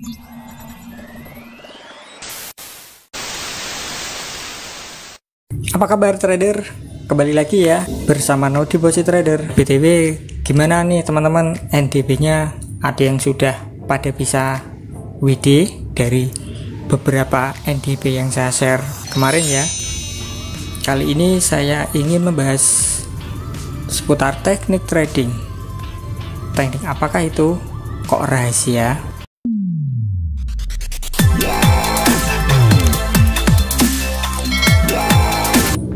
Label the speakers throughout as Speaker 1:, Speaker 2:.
Speaker 1: Apa kabar trader? Kembali lagi ya bersama No Deposit Trader. BTW gimana nih teman-teman, NDB-nya ada yang sudah pada bisa WD dari beberapa NDB yang saya share kemarin ya. Kali ini saya ingin membahas seputar teknik trading. Teknik apakah itu? Kok rahasia?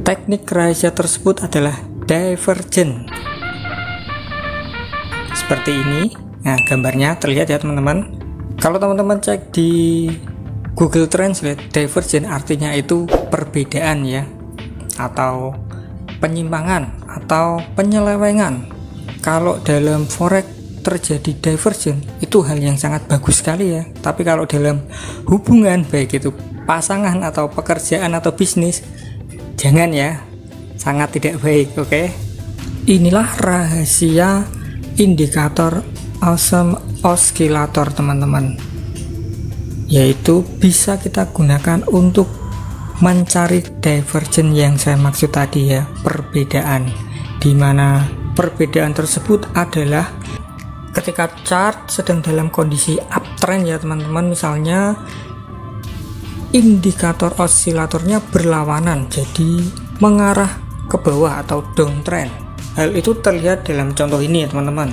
Speaker 1: Teknik rahasia tersebut adalah divergen. Seperti ini. Nah, gambarnya terlihat ya teman-teman. Kalau teman-teman cek di Google Translate, divergen artinya itu perbedaan ya, atau penyimpangan atau penyelewengan. Kalau dalam forex terjadi divergen, itu hal yang sangat bagus sekali ya. Tapi kalau dalam hubungan, baik itu pasangan atau pekerjaan atau bisnis, jangan ya, sangat tidak baik. Oke. Inilah rahasia indikator Awesome Oscillator teman-teman, yaitu bisa kita gunakan untuk mencari divergen yang saya maksud tadi ya, perbedaan, dimana perbedaan tersebut adalah ketika chart sedang dalam kondisi uptrend ya teman-teman, misalnya indikator osilatornya berlawanan, jadi mengarah ke bawah atau downtrend. Hal itu terlihat dalam contoh ini ya teman-teman.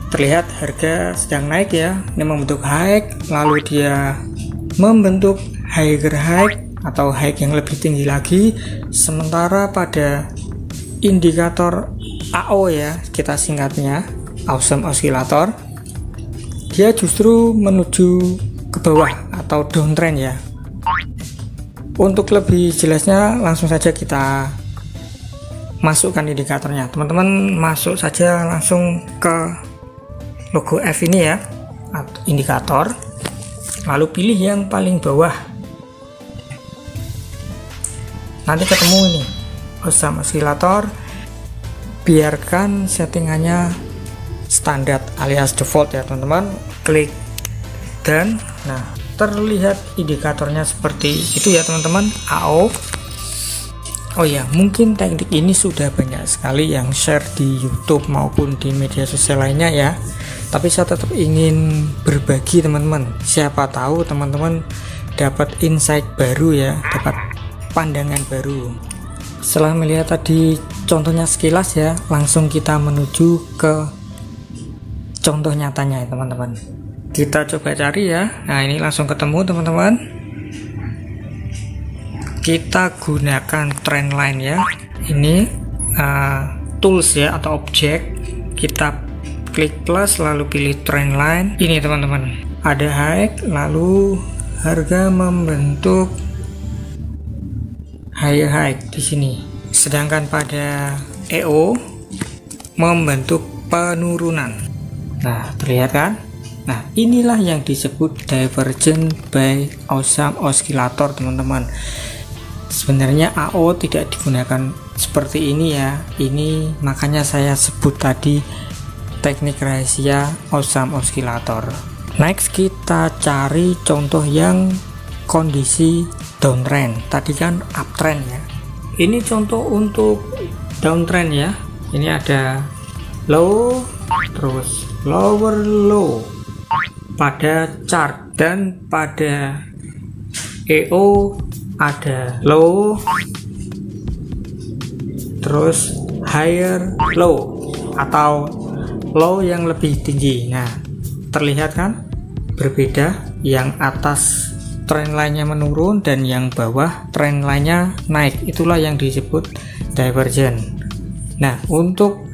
Speaker 1: Terlihat harga sedang naik ya, ini membentuk high, lalu dia membentuk higher high atau high yang lebih tinggi lagi. Sementara pada indikator AO ya, kita singkatnya Awesome Oscillator, dia justru menuju ke bawah atau downtrend ya. Untuk lebih jelasnya langsung saja kita masukkan indikatornya. Teman-teman masuk saja langsung ke logo F ini ya, indikator, lalu pilih yang paling bawah. Nanti ketemu ini Awesome Oscillator. Biarkan settingannya standar alias default ya teman-teman. Klik dan nah, terlihat indikatornya seperti itu ya teman-teman, AO. Oh ya, mungkin teknik ini sudah banyak sekali yang share di YouTube maupun di media sosial lainnya ya, tapi saya tetap ingin berbagi teman-teman. Siapa tahu teman-teman dapat insight baru ya, dapat pandangan baru. Setelah melihat tadi contohnya sekilas ya, langsung kita menuju ke contoh nyatanya ya teman-teman. Kita coba cari ya. Nah, ini langsung ketemu teman-teman. Kita gunakan trendline ya. Ini tools ya atau objek. Kita klik plus lalu pilih trendline. Ini teman-teman. Ada high lalu harga membentuk high di sini. Sedangkan pada EO membentuk penurunan. Nah, terlihat kan? Nah, inilah yang disebut divergen by Awesome Oscillator teman-teman. Sebenarnya AO tidak digunakan seperti ini ya. Ini makanya saya sebut tadi teknik rahasia Awesome Oscillator. Next kita cari contoh yang kondisi downtrend. Tadi kan uptrend ya. Ini contoh untuk downtrend ya. Ini ada low terus lower low pada chart, dan pada EO ada low terus higher low atau low yang lebih tinggi. Nah, terlihat kan berbeda, yang atas trend line-nya menurun dan yang bawah trend line-nya naik. Itulah yang disebut divergen. Nah, untuk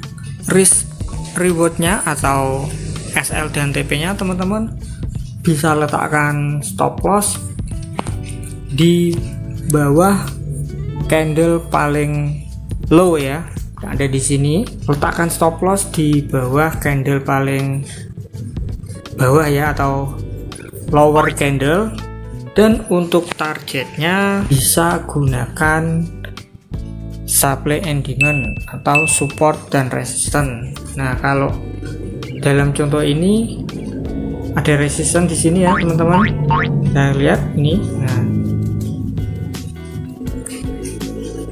Speaker 1: risk rewardnya atau SL dan TP-nya teman-teman bisa letakkan stop loss di bawah candle paling low ya. Ada di sini. Letakkan stop loss di bawah candle paling bawah ya, atau lower candle. Dan untuk targetnya bisa gunakan supply and demand atau support dan resistance. Nah, kalau dalam contoh ini ada resistance di sini ya teman-teman. Nah lihat ini, nah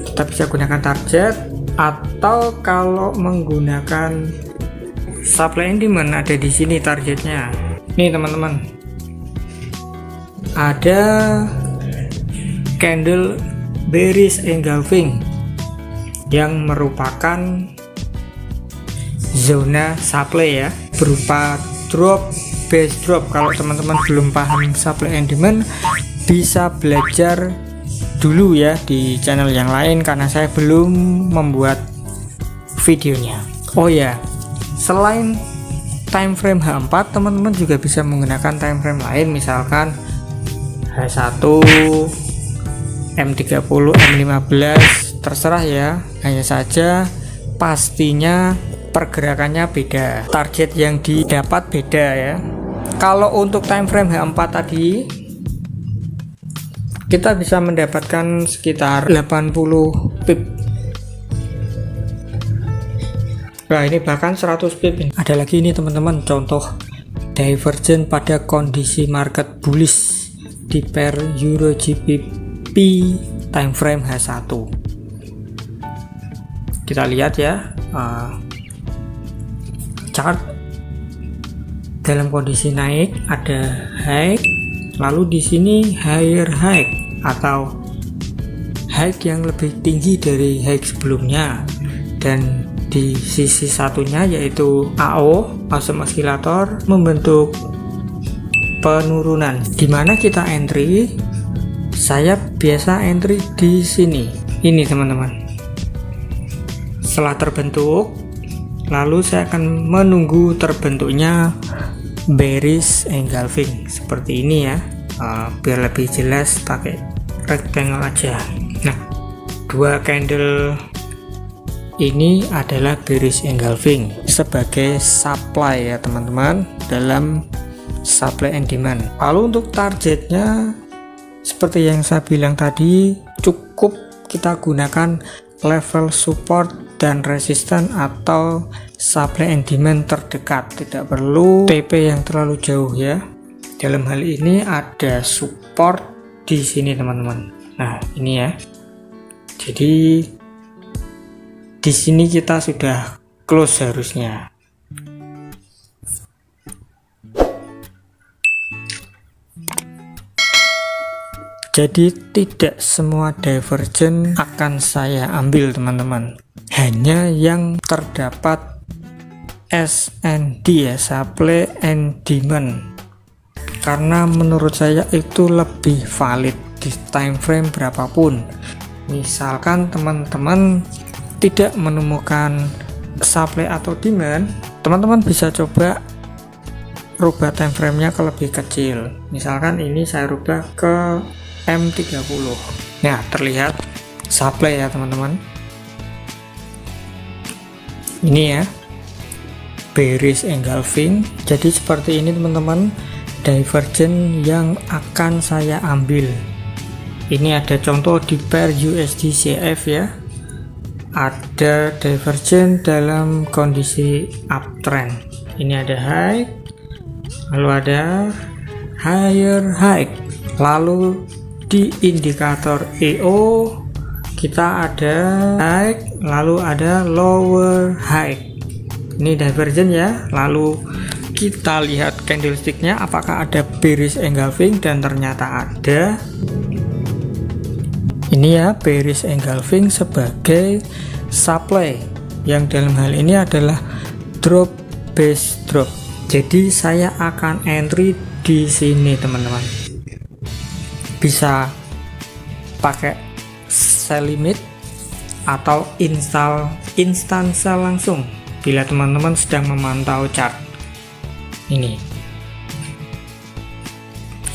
Speaker 1: kita bisa gunakan target, atau kalau menggunakan supply and demand ada di sini targetnya. Nih teman-teman, ada candle bearish engulfing yang merupakan zona supply ya, berupa drop, base drop. Kalau teman-teman belum paham supply and demand, bisa belajar dulu ya di channel yang lain karena saya belum membuat videonya. Oh ya, selain time frame H4, teman-teman juga bisa menggunakan time frame lain, misalkan H1, M30, M15, terserah ya. Hanya saja pastinya pergerakannya beda, target yang didapat beda ya. Kalau untuk time frame H4 tadi kita bisa mendapatkan sekitar 80 pip. Nah ini bahkan 100 pip. Ada lagi ini teman-teman, contoh divergent pada kondisi market bullish di pair Euro GBP time frame H1. Kita lihat ya, chart dalam kondisi naik ada high, lalu di sini higher high atau high yang lebih tinggi dari high sebelumnya, dan di sisi satunya yaitu AO, awesome oscillator, membentuk penurunan. Dimana kita entry? Saya biasa entry di sini. Ini teman-teman. Setelah terbentuk, lalu saya akan menunggu terbentuknya bearish engulfing seperti ini ya. Biar lebih jelas pakai rectangle aja. Nah, dua candle ini adalah bearish engulfing sebagai supply ya teman-teman, dalam supply and demand. Lalu untuk targetnya seperti yang saya bilang tadi, cukup kita gunakan level support dan resisten atau supply and demand terdekat, tidak perlu TP yang terlalu jauh ya. Dalam hal ini ada support di sini teman-teman. Nah ini ya, jadi di sini kita sudah close harusnya. Jadi tidak semua divergent akan saya ambil teman-teman, hanya yang terdapat SND ya, supply and demand, karena menurut saya itu lebih valid di time frame berapapun. Misalkan teman-teman tidak menemukan supply atau demand, teman-teman bisa coba rubah time frame-nya ke lebih kecil. Misalkan ini saya rubah ke M30. Nah, terlihat supply ya teman-teman. Ini ya, bearish engulfing. Jadi seperti ini teman-teman divergent yang akan saya ambil. Ini ada contoh di pair USD CF ya. Ada divergent dalam kondisi uptrend. Ini ada high, lalu ada higher high, lalu di indikator EO kita ada high, lalu ada lower high. Ini divergent ya. Lalu kita lihat candlesticknya apakah ada bearish engulfing, dan ternyata ada. Ini ya, bearish engulfing sebagai supply, yang dalam hal ini adalah drop base drop. Jadi saya akan entry di sini teman-teman. Bisa pakai sell limit atau instant sell langsung bila teman-teman sedang memantau chart. Ini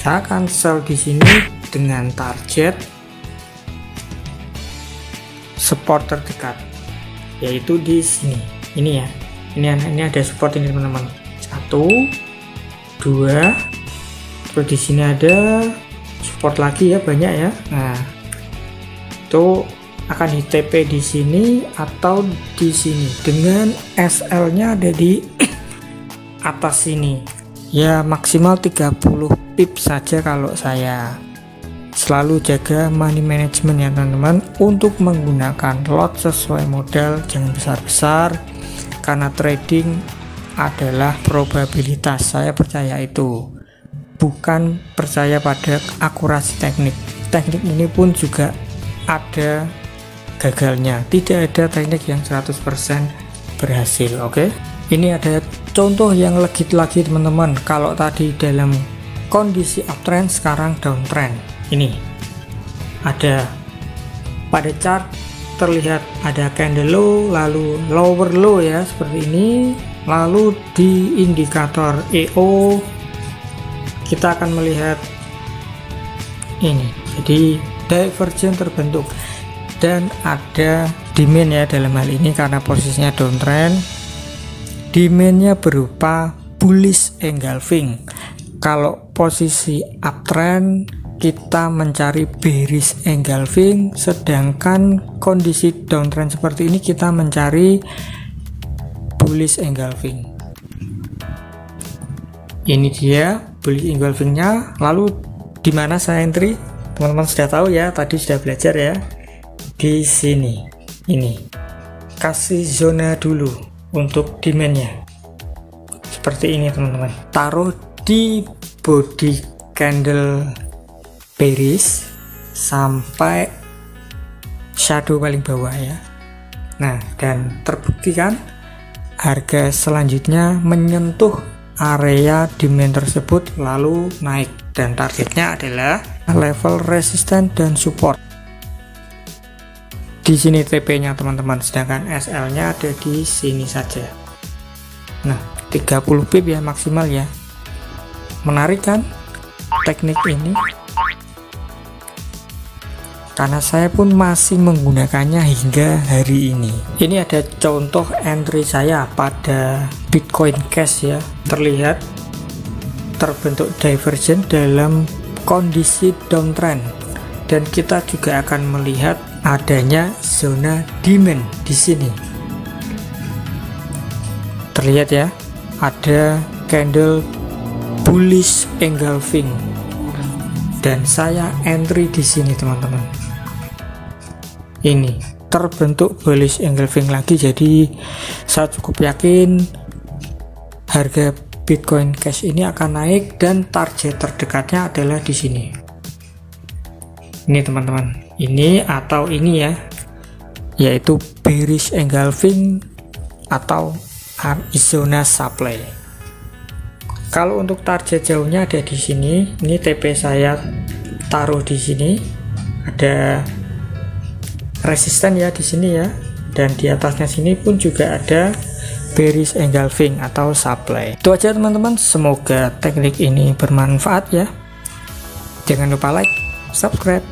Speaker 1: saya akan sell di sini dengan target support terdekat, yaitu di sini. Ini ya, ini ada support ini teman-teman. 1, 2, terus di sini ada support lagi ya, banyak ya. Nah, itu akan di TP di sini atau di sini dengan SL-nya ada di atas sini. ya maksimal 30 pip saja. Kalau saya selalu jaga money management ya teman-teman, untuk menggunakan lot sesuai modal, jangan besar-besar, karena trading adalah probabilitas. Saya percaya itu, bukan percaya pada akurasi teknik. Teknik ini pun juga ada gagalnya, tidak ada teknik yang 100% berhasil. Oke, ini ada contoh yang legit lagi teman-teman. Kalau tadi dalam kondisi uptrend, sekarang downtrend. Ini ada pada chart terlihat ada candle low, lalu lower low ya seperti ini. Lalu di indikator EO kita akan melihat ini, jadi divergence terbentuk dan ada demand ya dalam hal ini karena posisinya downtrend. Demandnya berupa bullish engulfing. Kalau posisi uptrend kita mencari bearish engulfing, sedangkan kondisi downtrend seperti ini kita mencari bullish engulfing. Ini dia bullish engulfingnya. Lalu di mana saya entry? Teman-teman sudah tahu ya, tadi sudah belajar ya. Di sini, ini kasih zona dulu untuk demandnya seperti ini teman-teman. Taruh di body candle bearish sampai shadow paling bawah ya. Nah, dan terbukti kan harga selanjutnya menyentuh area demand tersebut lalu naik, dan targetnya adalah level resisten dan support. Di sini TP-nya teman-teman, sedangkan SL-nya ada di sini saja. Nah, 30 pip ya maksimal ya. Menarik kan teknik ini? Karena saya pun masih menggunakannya hingga hari ini. Ini ada contoh entry saya pada Bitcoin Cash ya. Terlihat terbentuk divergence dalam kondisi downtrend, dan kita juga akan melihat adanya zona demand di sini. Terlihat ya, ada candle bullish engulfing, dan saya entry di sini teman-teman. Ini terbentuk bullish engulfing lagi, jadi saya cukup yakin harga Bitcoin Cash ini akan naik, dan target terdekatnya adalah di sini. Ini teman-teman, ini atau ini ya, yaitu bearish engulfing atau zona supply. Kalau untuk target jauhnya ada di sini. Ini TP saya taruh di sini, ada resisten ya di sini ya, dan di atasnya sini pun juga ada bearish engulfing atau supply. Itu aja teman-teman, semoga teknik ini bermanfaat ya. Jangan lupa like, subscribe,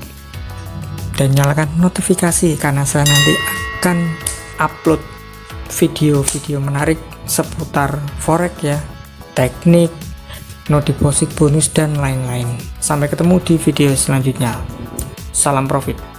Speaker 1: dan nyalakan notifikasi karena saya nanti akan upload video-video menarik seputar forex ya, teknik, no deposit bonus, dan lain-lain. Sampai ketemu di video selanjutnya. Salam profit.